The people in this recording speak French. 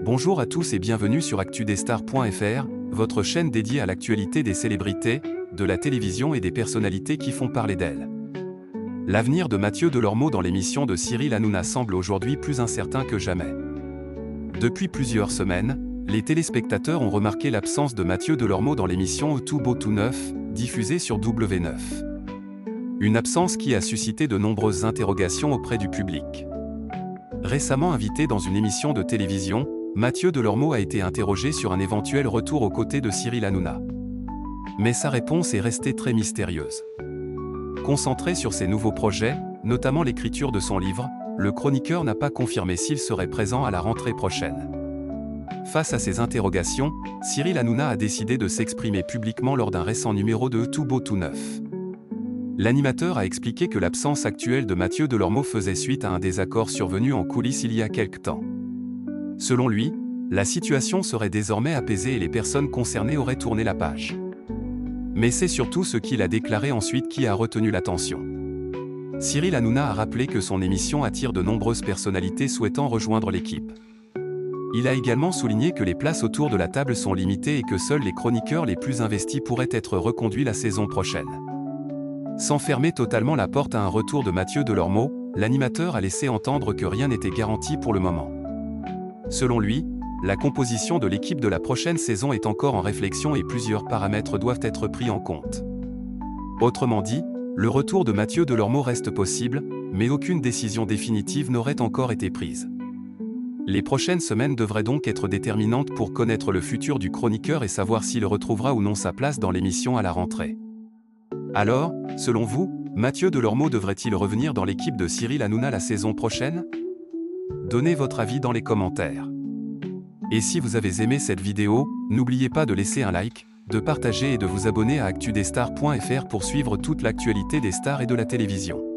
Bonjour à tous et bienvenue sur actudesstars.fr, votre chaîne dédiée à l'actualité des célébrités, de la télévision et des personnalités qui font parler d'elles. L'avenir de Mathieu Delormeau dans l'émission de Cyril Hanouna semble aujourd'hui plus incertain que jamais. Depuis plusieurs semaines, les téléspectateurs ont remarqué l'absence de Mathieu Delormeau dans l'émission Tout beau tout neuf, diffusée sur W9. Une absence qui a suscité de nombreuses interrogations auprès du public. Récemment invité dans une émission de télévision, Mathieu Delormeau a été interrogé sur un éventuel retour aux côtés de Cyril Hanouna. Mais sa réponse est restée très mystérieuse. Concentré sur ses nouveaux projets, notamment l'écriture de son livre, le chroniqueur n'a pas confirmé s'il serait présent à la rentrée prochaine. Face à ces interrogations, Cyril Hanouna a décidé de s'exprimer publiquement lors d'un récent numéro de Tout beau tout neuf. L'animateur a expliqué que l'absence actuelle de Mathieu Delormeau faisait suite à un désaccord survenu en coulisses il y a quelque temps. Selon lui, la situation serait désormais apaisée et les personnes concernées auraient tourné la page. Mais c'est surtout ce qu'il a déclaré ensuite qui a retenu l'attention. Cyril Hanouna a rappelé que son émission attire de nombreuses personnalités souhaitant rejoindre l'équipe. Il a également souligné que les places autour de la table sont limitées et que seuls les chroniqueurs les plus investis pourraient être reconduits la saison prochaine. Sans fermer totalement la porte à un retour de Mathieu Delormeau, l'animateur a laissé entendre que rien n'était garanti pour le moment. Selon lui, la composition de l'équipe de la prochaine saison est encore en réflexion et plusieurs paramètres doivent être pris en compte. Autrement dit, le retour de Mathieu Delormeau reste possible, mais aucune décision définitive n'aurait encore été prise. Les prochaines semaines devraient donc être déterminantes pour connaître le futur du chroniqueur et savoir s'il retrouvera ou non sa place dans l'émission à la rentrée. Alors, selon vous, Mathieu Delormeau devrait-il revenir dans l'équipe de Cyril Hanouna la saison prochaine? Donnez votre avis dans les commentaires. Et si vous avez aimé cette vidéo, n'oubliez pas de laisser un like, de partager et de vous abonner à actudesstars.fr pour suivre toute l'actualité des stars et de la télévision.